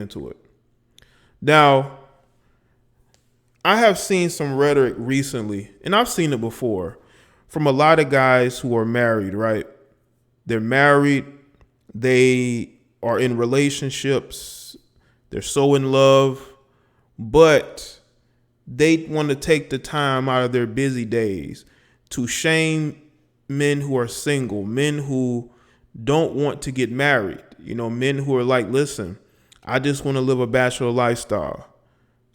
into it. Now, I have seen some rhetoric recently, and I've seen it before, from a lot of guys who are married, right? They're married, they are in relationships, they're so in love, but they want to take the time out of their busy days to shame men who are single, men who don't want to get married, men who are like, listen, I just want to live a bachelor lifestyle.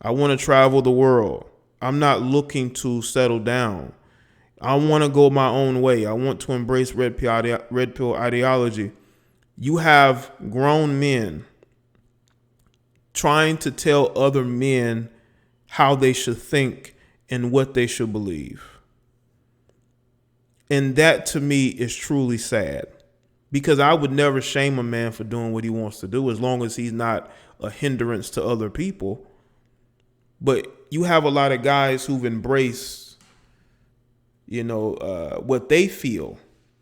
I want to travel the world. I'm not looking to settle down. I want to go my own way. I want to embrace red pill ideology. You have grown men trying to tell other men how they should think and what they should believe. And that to me is truly sad, because I would never shame a man for doing what he wants to do as long as he's not a hindrance to other people. But you have a lot of guys who've embraced, what they feel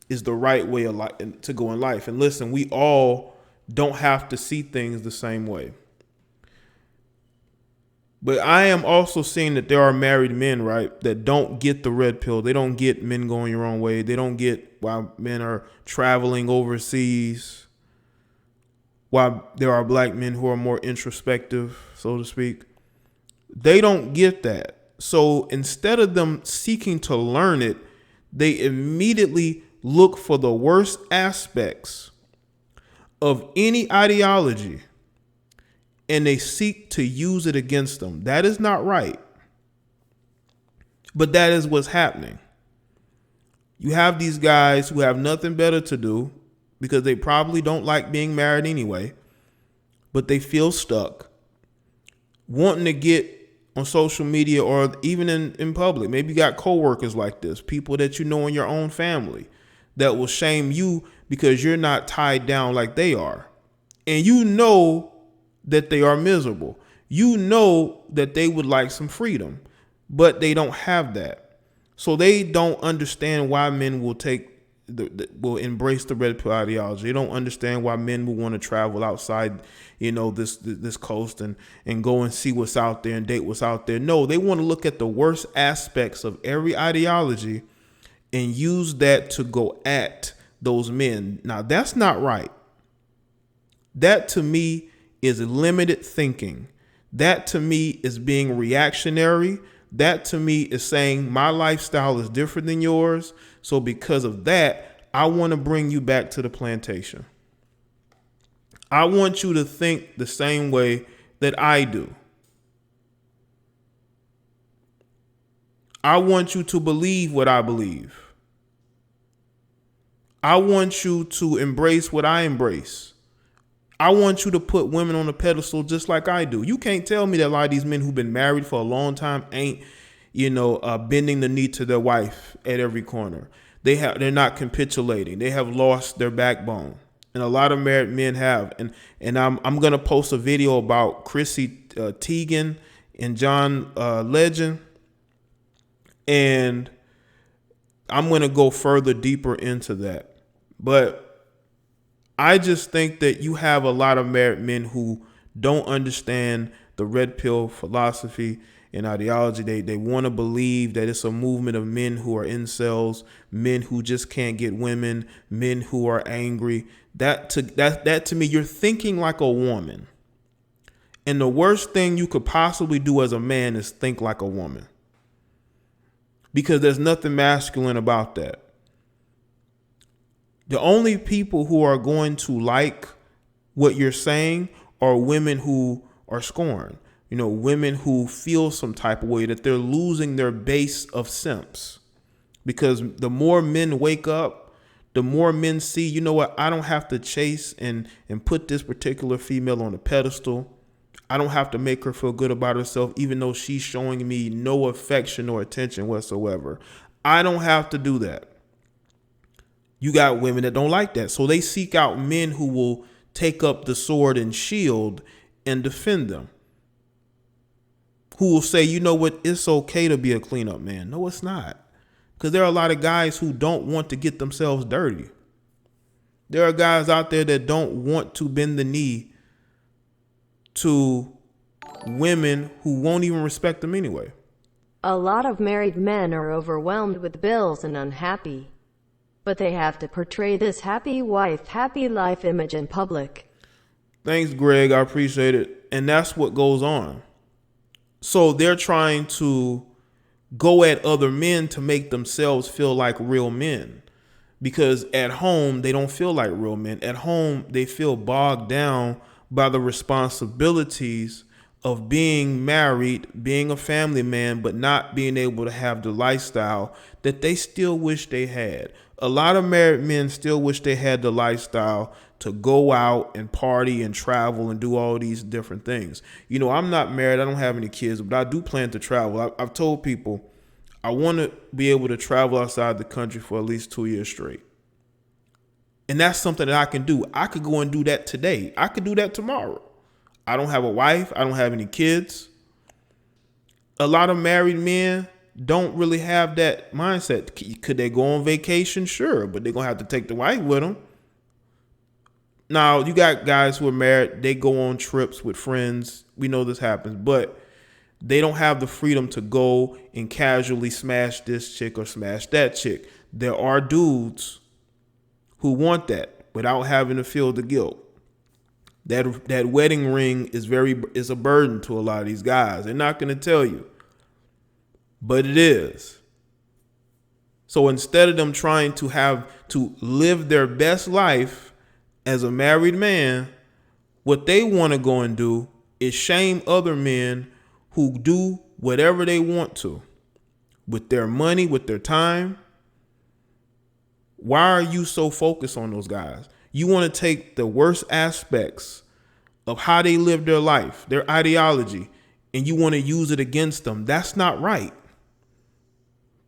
is the right way to go in life. And listen, we all don't have to see things the same way. But I am also seeing that there are married men, right, that don't get the red pill. They don't get men going your own way. They don't get why men are traveling overseas, why there are black men who are more introspective, so to speak. They don't get that. So instead of them seeking to learn it, they immediately look for the worst aspects of any ideology and they seek to use it against them. That is not right. But that is what's happening. You have these guys who have nothing better to do because they probably don't like being married anyway, but they feel stuck, wanting to get on social media or even in public. Maybe you got coworkers like this, people that you know in your own family that will shame you because you're not tied down like they are. And you know that they are miserable. You know that they would like some freedom, but they don't have that. So they don't understand why men will will embrace the red pill ideology. They don't understand why men will want to travel outside, this coast and go and see what's out there and date what's out there. No, they want to look at the worst aspects of every ideology and use that to go at those men. Now, that's not right. That to me is limited thinking. That to me is being reactionary. That to me is saying my lifestyle is different than yours. So because of that, I want to bring you back to the plantation. I want you to think the same way that I do. I want you to believe what I believe. I want you to embrace what I embrace. I want you to put women on a pedestal just like I do. You can't tell me that a lot of these men who've been married for a long time ain't, bending the knee to their wife at every corner. They're not capitulating. They have lost their backbone. And a lot of married men have. And I'm gonna post a video about Chrissy Teigen and John Legend. And I'm gonna go further deeper into that. But I just think that you have a lot of married men who don't understand the red pill philosophy and ideology. They want to believe that it's a movement of men who are incels, men who just can't get women, men who are angry. That to me, you're thinking like a woman. And the worst thing you could possibly do as a man is think like a woman. Because there's nothing masculine about that. The only people who are going to like what you're saying are women who are scorned. Women who feel some type of way that they're losing their base of simps. Because the more men wake up, the more men see, you know what, I don't have to chase and put this particular female on a pedestal. I don't have to make her feel good about herself, even though she's showing me no affection or attention whatsoever. I don't have to do that. You got women that don't like that. So they seek out men who will take up the sword and shield and defend them. Who will say, you know what, it's okay to be a cleanup man. No, it's not. Because there are a lot of guys who don't want to get themselves dirty. There are guys out there that don't want to bend the knee to women who won't even respect them anyway. A lot of married men are overwhelmed with bills and unhappy, but they have to portray this happy wife, happy life image in public. Thanks, Greg. I appreciate it. And that's what goes on. So they're trying to go at other men to make themselves feel like real men. Because at home, they don't feel like real men. At home, they feel bogged down by the responsibilities of being married, being a family man, but not being able to have the lifestyle that they still wish they had. A lot of married men still wish they had the lifestyle to go out and party and travel and do all these different things. You know, I'm not married. I don't have any kids, but I do plan to travel. I've told people I want to be able to travel outside the country for at least 2 years straight. And that's something that I can do. I could go and do that today. I could do that tomorrow. I don't have a wife. I don't have any kids. A lot of married men don't really have that mindset. Could they go on vacation? Sure, but they're going to have to take the wife with them. Now, you got guys who are married. They go on trips with friends. We know this happens, but they don't have the freedom to go and casually smash this chick or smash that chick. There are dudes who want that without having to feel the guilt. That wedding ring is a burden to a lot of these guys. They're not going to tell you, but it is. So instead of them trying to have to live their best life as a married man, what they want to go and do is shame other men who do whatever they want to with their money, with their time. Why are you so focused on those guys? You want to take the worst aspects of how they live their life, their ideology, and you want to use it against them. That's not right.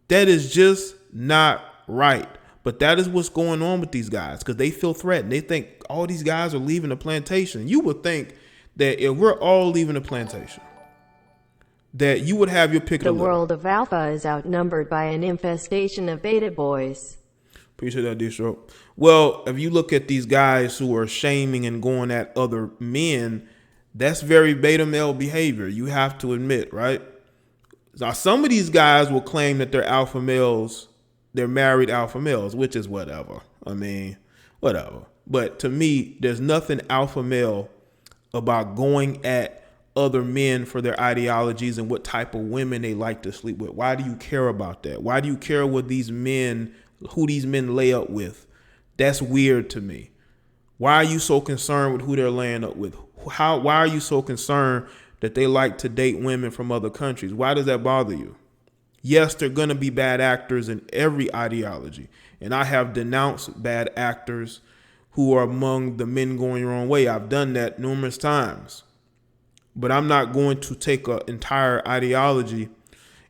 That is just not right. But that is what's going on with these guys because they feel threatened. They think all these guys are leaving the plantation. You would think that if we're all leaving the plantation, that you would have your pick of the litter. The world of alpha is outnumbered by an infestation of beta boys. Appreciate that, D-Stroke. Well, if you look at these guys who are shaming and going at other men, that's very beta male behavior. You have to admit, right? Now, some of these guys will claim that they're alpha males, they're married alpha males, which is whatever. I mean, whatever. But to me, there's nothing alpha male about going at other men for their ideologies and what type of women they like to sleep with. Why do you care about that? Why do you care what these men, who these men lay up with? That's weird to me. Why are you so concerned with who they're laying up with? Why are you so concerned that they like to date women from other countries? Why does that bother you? Yes, they're going to be bad actors in every ideology. And I have denounced bad actors who are among the men going your own way. I've done that numerous times. But I'm not going to take an entire ideology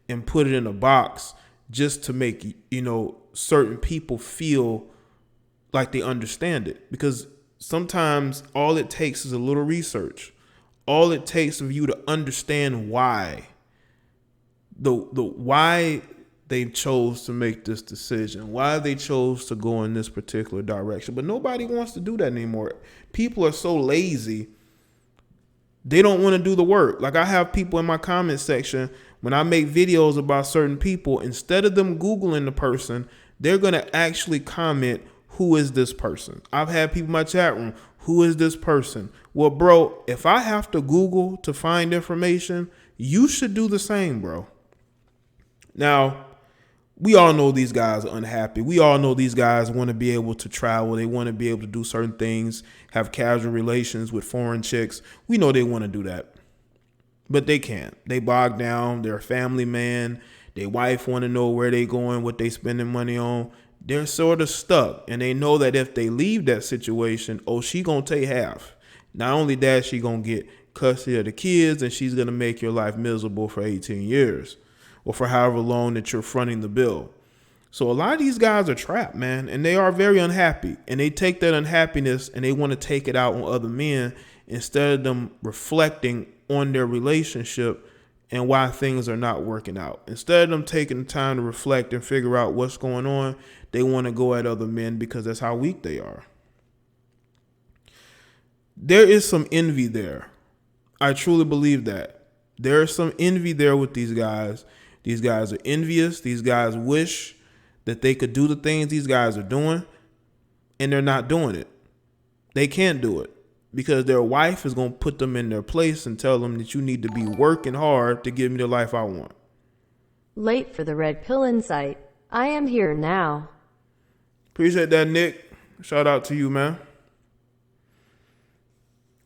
and put it in a box just to make, certain people feel like they understand it. Because sometimes all it takes is a little research. All it takes for you to understand why. The why they chose to make this decision, why they chose to go in this particular direction. But nobody wants to do that anymore. People are so lazy. They don't want to do the work. Like I have people in my comment section, when I make videos about certain people, instead of them Googling the person, they're going to actually comment, who is this person? I've had people in my chat room, who is this person? Well, bro, if I have to Google to find information, you should do the same, bro. Now, we all know these guys are unhappy. We all know these guys want to be able to travel. They want to be able to do certain things, have casual relations with foreign chicks. We know they want to do that, but they can't. They bog down. They're a family man. Their wife want to know where they going, what they spending money on. They're sort of stuck, and they know that if they leave that situation, she gonna take half. Not only that, she gonna get custody of the kids, and she's gonna make your life miserable for 18 years. Or for however long that you're fronting the bill. So a lot of these guys are trapped, man, and they are very unhappy. And they take that unhappiness and they want to take it out on other men instead of them reflecting on their relationship and why things are not working out. Instead of them taking the time to reflect and figure out what's going on, they want to go at other men because that's how weak they are. There is some envy there. I truly believe that. There's some envy there with these guys. These guys are envious. These guys wish that they could do the things these guys are doing, and they're not doing it. They can't do it because their wife is going to put them in their place and tell them that you need to be working hard to give me the life I want. Late for the red pill insight. I am here now. Appreciate that, Nick. Shout out to you, man.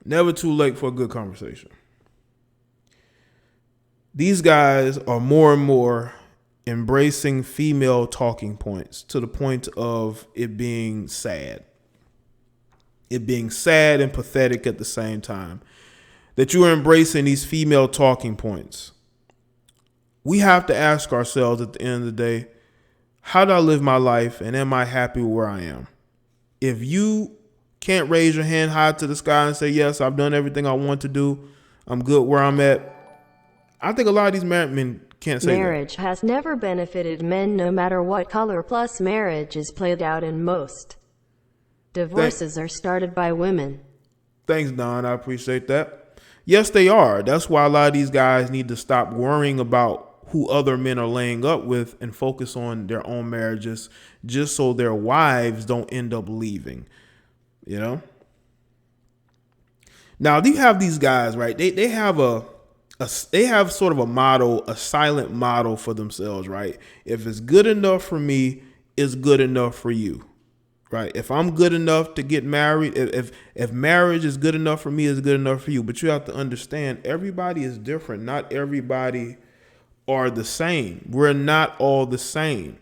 Never too late for a good conversation. These guys are more and more embracing female talking points to the point of it being sad. It being sad and pathetic at the same time. That you are embracing these female talking points. We have to ask ourselves at the end of the day, how do I live my life and am I happy with where I am? If you can't raise your hand high to the sky and say, yes, I've done everything I want to do, I'm good where I'm at, I think a lot of these married men can't say Marriage that. has never benefited men no matter what color, plus marriage is played out in most. Divorces are started by women. Thanks, Don. I appreciate that. Yes, they are. That's why a lot of these guys need to stop worrying about who other men are laying up with and focus on their own marriages just so their wives don't end up leaving. You know? Now, you have these guys, right? They have they have sort of a motto, a silent motto for themselves, right? If it's good enough for me, it's good enough for you. Right. If I'm good enough to get married, if marriage is good enough for me, it's good enough for you. But you have to understand, everybody is different. Not everybody are the same. We're not all the same.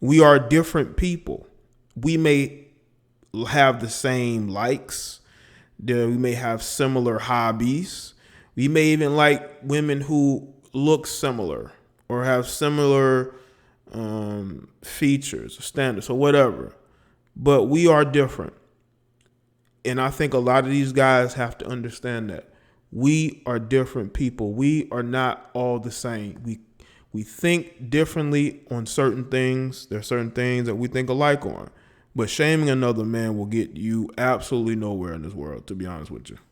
We are different people. We may have the same likes. We may have similar hobbies. We may even like women who look similar or have similar features, standards, or whatever, but we are different. And I think a lot of these guys have to understand that we are different people. We are not all the same. We think differently on certain things. There are certain things that we think alike on, but shaming another man will get you absolutely nowhere in this world, to be honest with you.